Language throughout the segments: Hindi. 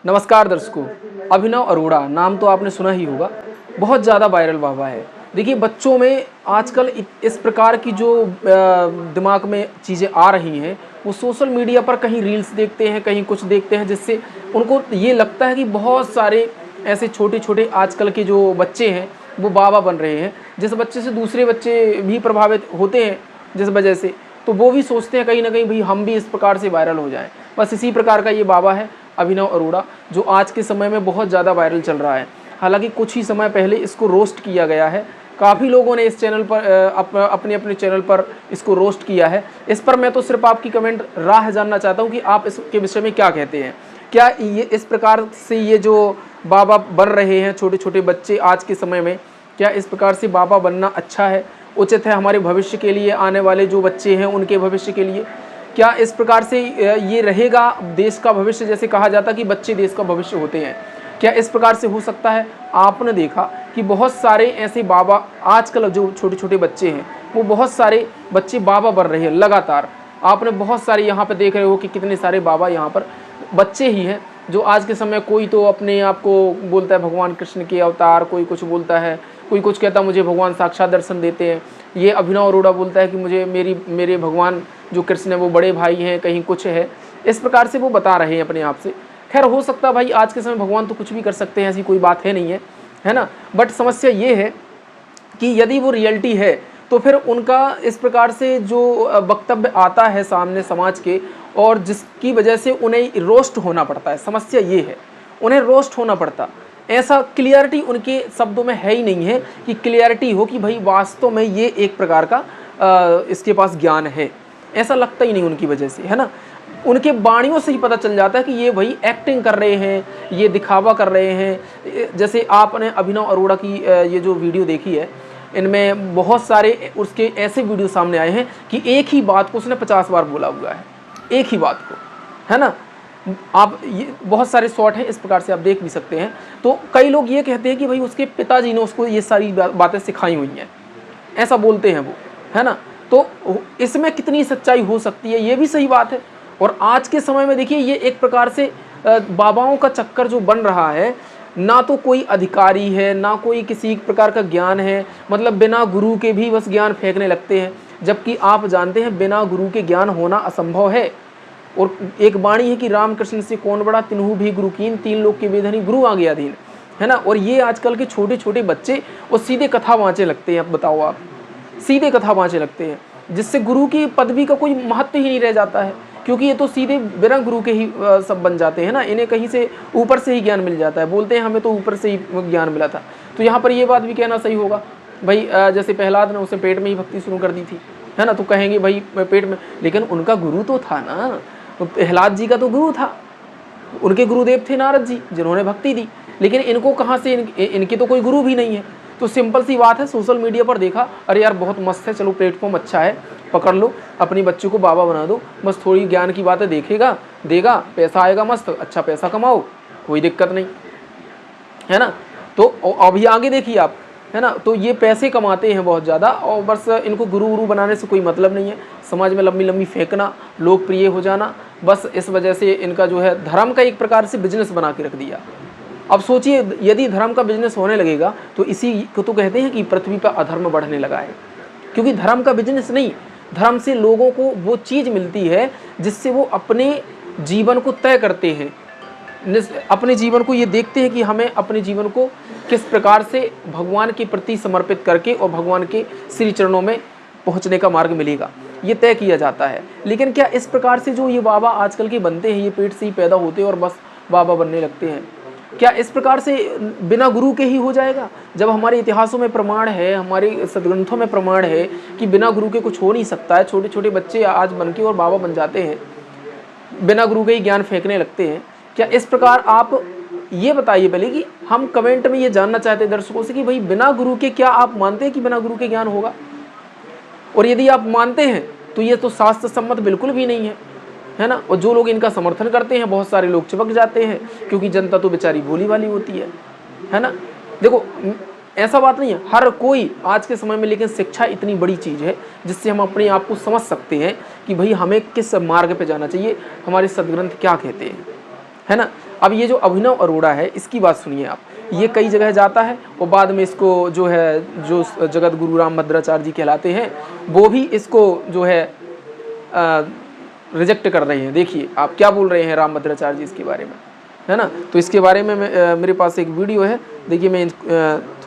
नमस्कार दर्शकों, अभिनव अरोड़ा नाम तो आपने सुना ही होगा। बहुत ज़्यादा वायरल बाबा है। देखिए बच्चों में आजकल इस प्रकार की जो दिमाग में चीज़ें आ रही हैं, वो सोशल मीडिया पर कहीं रील्स देखते हैं, कहीं कुछ देखते हैं, जिससे उनको ये लगता है कि बहुत सारे ऐसे छोटे-छोटे आजकल के जो बच्चे हैं वो बाबा बन रहे हैं। जिस बच्चे से दूसरे बच्चे भी प्रभावित होते हैं जिस वजह से, तो वो भी सोचते हैं कहीं न कहीं भई हम भी इस प्रकार से वायरल हो जाएँ। बस इसी प्रकार का ये बाबा है अभिनव अरोड़ा, जो आज के समय में बहुत ज़्यादा वायरल चल रहा है। हालाँकि कुछ ही समय पहले इसको रोस्ट किया गया है। काफ़ी लोगों ने इस चैनल पर अपने चैनल पर इसको रोस्ट किया है। इस पर मैं तो सिर्फ आपकी कमेंट राय जानना चाहता हूँ कि आप इसके विषय में क्या कहते हैं। क्या ये इस प्रकार से ये जो बाबा बन रहे हैं छोटे-छोटे बच्चे आज के समय में, क्या इस प्रकार से बाबा बनना अच्छा है, उचित है हमारे भविष्य के लिए, आने वाले जो बच्चे हैं उनके भविष्य के लिए? क्या इस प्रकार से ये रहेगा देश का भविष्य? जैसे कहा जाता कि बच्चे देश का भविष्य होते हैं, क्या इस प्रकार से हो सकता है? आपने देखा कि बहुत सारे ऐसे बाबा आजकल जो छोटे-छोटे बच्चे हैं, वो बहुत सारे बच्चे बाबा बन रहे हैं लगातार। आपने बहुत सारे यहाँ पे देख रहे हो कि कितने सारे बाबा यहाँ पर बच्चे ही हैं, जो आज के समय कोई तो अपने आप को बोलता है भगवान कृष्ण के अवतार, कोई कुछ बोलता है, कोई कुछ कहता है मुझे भगवान साक्षात दर्शन देते हैं। ये अभिनव अरोड़ा बोलता है कि मुझे मेरे भगवान जो कृष्ण है वो बड़े भाई हैं, कहीं कुछ है। इस प्रकार से वो बता रहे हैं अपने आप से। खैर हो सकता है भाई आज के समय भगवान तो कुछ भी कर सकते हैं, ऐसी कोई बात है नहीं है, है ना? बट समस्या ये है कि यदि वो रियलिटी है तो फिर उनका इस प्रकार से जो वक्तव्य आता है सामने समाज के, और जिसकी वजह से उन्हें रोस्ट होना पड़ता है। समस्या ये है, उन्हें रोस्ट होना पड़ता। ऐसा क्लियरिटी उनके शब्दों में है ही नहीं है कि क्लियरिटी हो कि भाई वास्तव में ये एक प्रकार का इसके पास ज्ञान है। ऐसा लगता ही नहीं उनकी वजह से, है ना? उनके वाणियों से ही पता चल जाता है कि ये भाई एक्टिंग कर रहे हैं, ये दिखावा कर रहे हैं। जैसे आपने अभिनव अरोड़ा की ये जो वीडियो देखी है, इनमें बहुत सारे उसके ऐसे वीडियो सामने आए हैं कि एक ही बात को उसने 50 बार बोला हुआ है, एक ही बात को, है ना? आप ये बहुत सारे शॉर्ट हैं, इस प्रकार से आप देख भी सकते हैं। तो कई लोग ये कहते हैं कि भाई उसके पिताजी ने उसको ये सारी बातें सिखाई हुई हैं, ऐसा बोलते हैं वो, है ना? तो इसमें कितनी सच्चाई हो सकती है, ये भी सही बात है। और आज के समय में देखिए ये एक प्रकार से बाबाओं का चक्कर जो बन रहा है, ना तो कोई अधिकारी है, ना कोई किसी प्रकार का ज्ञान है, मतलब बिना गुरु के भी बस ज्ञान फेंकने लगते हैं, जबकि आप जानते हैं बिना गुरु के ज्ञान होना असंभव है। और एक वाणी है कि रामकृष्ण से कौन बड़ा तिन्हु भी गुरु कीन, 3 लोक के वेधनी गुरु आ गया अधीन, है ना? और ये आजकल के छोटे-छोटे बच्चे वो सीधे कथा वाँचे लगते हैं। अब बताओ आप, सीधे कथा वाँचे लगते हैं, जिससे गुरु की पदवी का कोई महत्व ही नहीं रह जाता है, क्योंकि ये तो सीधे बिना गुरु के ही सब बन जाते हैं ना। इन्हें कहीं से ऊपर से ही ज्ञान मिल जाता है, बोलते हैं हमें तो ऊपर से ही ज्ञान मिला था। तो यहाँ पर ये बात भी कहना सही होगा भाई, जैसे प्रहलाद ने उसे पेट में ही भक्ति शुरू कर दी थी, है ना? तो कहेंगे भाई पेट में, लेकिन उनका गुरु तो था ना, प्रहलाद जी का तो गुरु था, उनके गुरुदेव थे नारद जी जिन्होंने भक्ति दी। लेकिन इनको कहाँ से, इनके तो कोई गुरु भी नहीं है। तो सिंपल सी बात है, सोशल मीडिया पर देखा, अरे यार बहुत मस्त है, चलो प्लेटफॉर्म अच्छा है, पकड़ लो, अपनी बच्चों को बाबा बना दो, बस थोड़ी ज्ञान की बातें देखेगा, देगा, पैसा आएगा मस्त, अच्छा पैसा कमाओ, कोई दिक्कत नहीं, है ना? तो अभी आगे देखिए आप, है ना? तो ये पैसे कमाते हैं बहुत ज़्यादा, और बस इनको गुरु बनाने से कोई मतलब नहीं है। समाज में लंबी लंबी फेंकना, लोकप्रिय हो जाना, बस इस वजह से इनका जो है धर्म का एक प्रकार से बिजनेस बना के रख दिया। अब सोचिए यदि धर्म का बिजनेस होने लगेगा तो इसी को तो कहते हैं कि पृथ्वी पर अधर्म बढ़ने लगा है। क्योंकि धर्म का बिजनेस नहीं, धर्म से लोगों को वो चीज़ मिलती है जिससे वो अपने जीवन को तय करते हैं, अपने जीवन को ये देखते हैं कि हमें अपने जीवन को किस प्रकार से भगवान के प्रति समर्पित करके और भगवान के श्री चरणों में पहुंचने का मार्ग मिलेगा, ये तय किया जाता है। लेकिन क्या इस प्रकार से जो ये बाबा आजकल के बनते हैं, ये पेट से ही पैदा होते हैं और बस बाबा बनने लगते हैं, क्या इस प्रकार से बिना गुरु के ही हो जाएगा? जब हमारे इतिहासों में प्रमाण है, हमारे सदग्रंथों में प्रमाण है कि बिना गुरु के कुछ हो नहीं सकता है। छोटे छोटे बच्चे आज बन के और बाबा बन जाते हैं, बिना गुरु के ही ज्ञान फेंकने लगते हैं। क्या इस प्रकार, आप ये बताइए पहले कि हम कमेंट में ये जानना चाहते हैं दर्शकों से कि भाई बिना गुरु के क्या आप मानते हैं कि बिना गुरु के ज्ञान होगा? और यदि आप मानते हैं तो ये तो शास्त्र सम्मत बिल्कुल भी नहीं है ना? और जो लोग इनका समर्थन करते हैं, बहुत सारे लोग चिपक जाते हैं, क्योंकि जनता तो बेचारी भोली वाली होती है ना? देखो ऐसा बात नहीं है, हर कोई आज के समय में, लेकिन शिक्षा इतनी बड़ी चीज़ है जिससे हम अपने आप को समझ सकते हैं कि भाई हमें किस मार्ग पे जाना चाहिए, हमारे सदग्रंथ क्या कहते हैं, है ना? अब ये जो अभिनव अरोड़ा है, इसकी बात सुनिए आप। ये कई जगह जाता है और बाद में इसको जो है, जो जगत गुरु रामभद्राचार्य जी कहलाते हैं, वो भी इसको जो है रिजेक्ट कर रहे हैं। देखिए आप क्या बोल रहे हैं रामभद्राचार्य जी इसके बारे में, है ना। तो इसके बारे में मेरे पास एक वीडियो है, देखिए मैं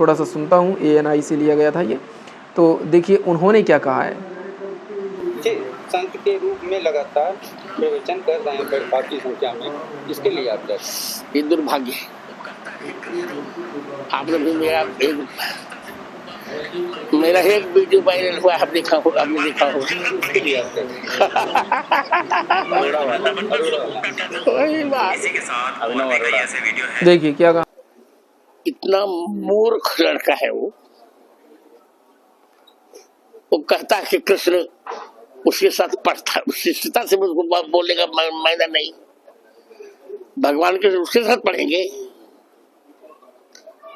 थोड़ा सा सुनता हूँ। ANI से लिया गया था ये, तो देखिए उन्होंने क्या कहा है। संत के रूप में लगातार प्रवचन कर रहे हैं काफी संख्या में, इसके लिए आप ये दुर्भाग्य है। आपने भी मेरा एक वीडियो वायरल हुआ, आपने देखा हो, इसके लिए आप वही बात। देखिए क्या कहा। इतना मूर्ख लड़का है वो कहता है कि कृष्ण उसके साथ पढ़ता, शिष्टता से उसको बोलेगा मैंने नहीं, भगवान के उसके साथ पढ़ेंगे।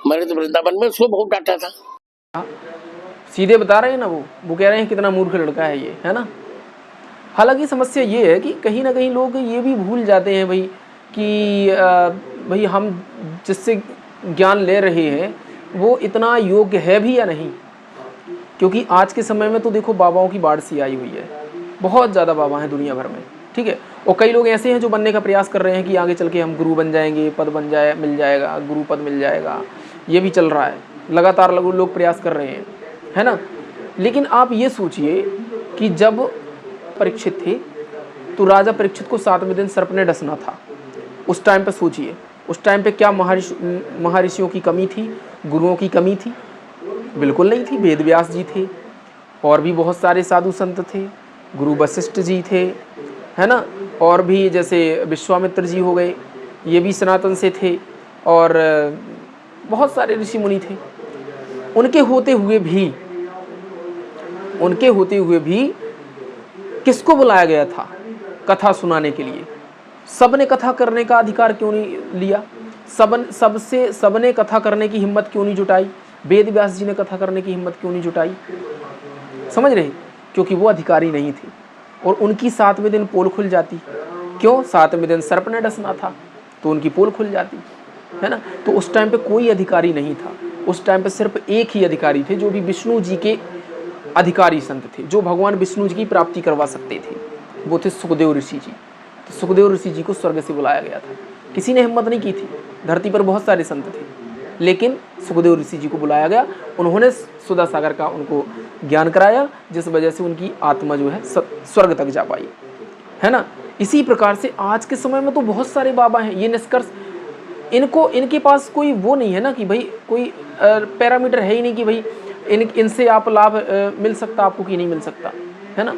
मैंने तो वृंदावन में उसको बहुत डांटा था। सीधे बता रहे हैं ना, वो कह रहे हैं कितना मूर्ख लड़का है ये, है ना। हालांकि समस्या ये है कि कहीं ना कहीं लोग ये भी भूल जाते हैं भाई कि भाई हम जिससे ज्ञान ले रहे हैं वो इतना योग्य है भी या नहीं। क्योंकि आज के समय में तो देखो बाबाओं की बाढ़ सी आई हुई है, बहुत ज़्यादा बाबा हैं दुनिया भर में, ठीक है। और कई लोग ऐसे हैं जो बनने का प्रयास कर रहे हैं कि आगे चल के हम गुरु बन जाएंगे, पद मिल जाएगा, गुरु पद मिल जाएगा, ये भी चल रहा है, लगातार लोग प्रयास कर रहे हैं, है ना। लेकिन आप ये सोचिए कि जब परीक्षित थे तो राजा परीक्षित को 7वें दिन सर्प ने डसना था। उस टाइम पे सोचिए, उस टाइम पे क्या महर्षियों की कमी थी, गुरुओं की कमी थी? बिल्कुल नहीं थी। वेद व्यास जी थे, और भी बहुत सारे साधु संत थे, गुरु वशिष्ठ जी थे, है ना। और भी जैसे विश्वामित्र जी हो गए, ये भी सनातन से थे, और बहुत सारे ऋषि मुनि थे। उनके होते हुए भी किसको बुलाया गया था कथा सुनाने के लिए? सबने कथा करने का अधिकार क्यों नहीं लिया? सबने कथा करने की हिम्मत क्यों नहीं जुटाई? वेद व्यास जी ने कथा करने की हिम्मत क्यों नहीं जुटाई? समझ रहे? क्योंकि वो अधिकारी नहीं थे, और उनकी 7वें दिन पोल खुल जाती। क्यों? 7वें दिन सर्प ने डसना था, तो उनकी पोल खुल जाती, है ना। तो उस टाइम पे कोई अधिकारी नहीं था, उस टाइम पे सिर्फ एक ही अधिकारी थे, जो भी विष्णु जी के अधिकारी संत थे, जो भगवान विष्णु जी की प्राप्ति करवा सकते थे, वो थे सुखदेव ऋषि जी। तो सुखदेव ऋषि जी को स्वर्ग से बुलाया गया था, किसी ने हिम्मत नहीं की थी। धरती पर बहुत सारे संत थे, लेकिन सुखदेव ऋषि जी को बुलाया गया, उन्होंने सुधा सागर का उनको ज्ञान कराया, जिस वजह से उनकी आत्मा जो है स्वर्ग तक जा पाई, है ना। इसी प्रकार से आज के समय में तो बहुत सारे बाबा हैं। ये निष्कर्ष इनके पास कोई वो नहीं है ना कि भाई कोई पैरामीटर है ही नहीं कि भाई इनसे आप लाभ मिल सकता आपको कि नहीं मिल सकता, है ना।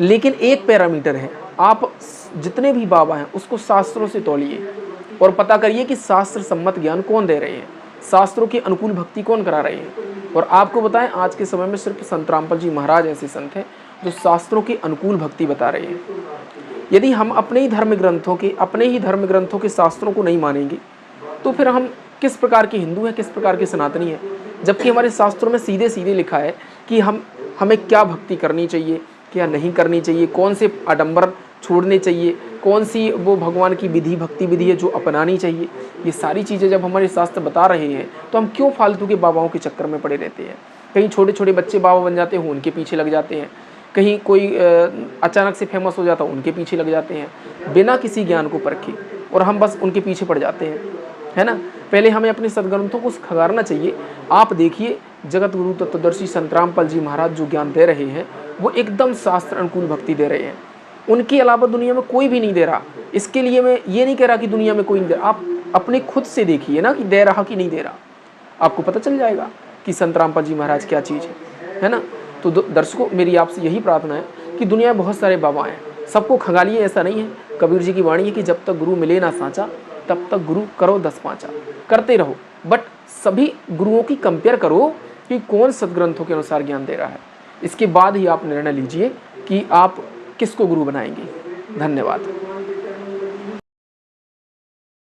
लेकिन एक पैरामीटर है, आप जितने भी बाबा हैं उसको शास्त्रों से तौलिए और पता करिए कि शास्त्र सम्मत ज्ञान कौन दे रहे हैं, शास्त्रों के अनुकूल भक्ति कौन करा रहे हैं। और आपको बताएं, आज के समय में सिर्फ संत रामपाल जी महाराज ऐसे संत हैं जो शास्त्रों के अनुकूल भक्ति बता रहे हैं। यदि हम अपने ही धर्म ग्रंथों के शास्त्रों को नहीं मानेंगे तो फिर हम किस प्रकार के हिंदू हैं, किस प्रकार के सनातनी हैं? जबकि हमारे शास्त्रों में सीधे सीधे लिखा है कि हमें क्या भक्ति करनी चाहिए, क्या नहीं करनी चाहिए, कौन से आडंबर छोड़ने चाहिए, कौन सी वो भगवान की भक्ति विधि है जो अपनानी चाहिए। ये सारी चीज़ें जब हमारे शास्त्र बता रहे हैं तो हम क्यों फालतू के बाबाओं के चक्कर में पड़े रहते हैं? कहीं छोटे छोटे बच्चे बाबा बन जाते हैं, उनके पीछे लग जाते हैं, कहीं कोई अचानक से फेमस हो जाता है, उनके पीछे लग जाते हैं बिना किसी ज्ञान को परखे, और हम बस उनके पीछे पड़ जाते हैं, है ना। पहले हमें अपने सदग्रंथों को खंगारना चाहिए। आप देखिए, जगत गुरु तत्वदर्शी संत रामपाल जी महाराज जो ज्ञान दे रहे हैं वो एकदम शास्त्र अनुकूल भक्ति दे रहे हैं, उनके अलावा दुनिया में कोई भी नहीं दे रहा। इसके लिए मैं ये नहीं कह रहा कि दुनिया में कोई नहीं दे रहा, आप अपने खुद से देखिए ना कि दे रहा कि नहीं दे रहा, आपको पता चल जाएगा कि संत रामपाल जी महाराज क्या चीज़ है ना। तो दर्शकों, मेरी आपसे यही प्रार्थना है कि दुनिया में बहुत सारे बाबा हैं, सबको खंगालिए, ऐसा नहीं है। कबीर जी की वाणी है कि जब तक गुरु मिले ना सांचा तब तक गुरु करो 10 पाँचा, करते रहो, बट सभी गुरुओं की कंपेयर करो कि कौन सदग्रंथों के अनुसार ज्ञान दे रहा है। इसके बाद ही आप निर्णय लीजिए कि आप किसको गुरु बनाएंगे। धन्यवाद।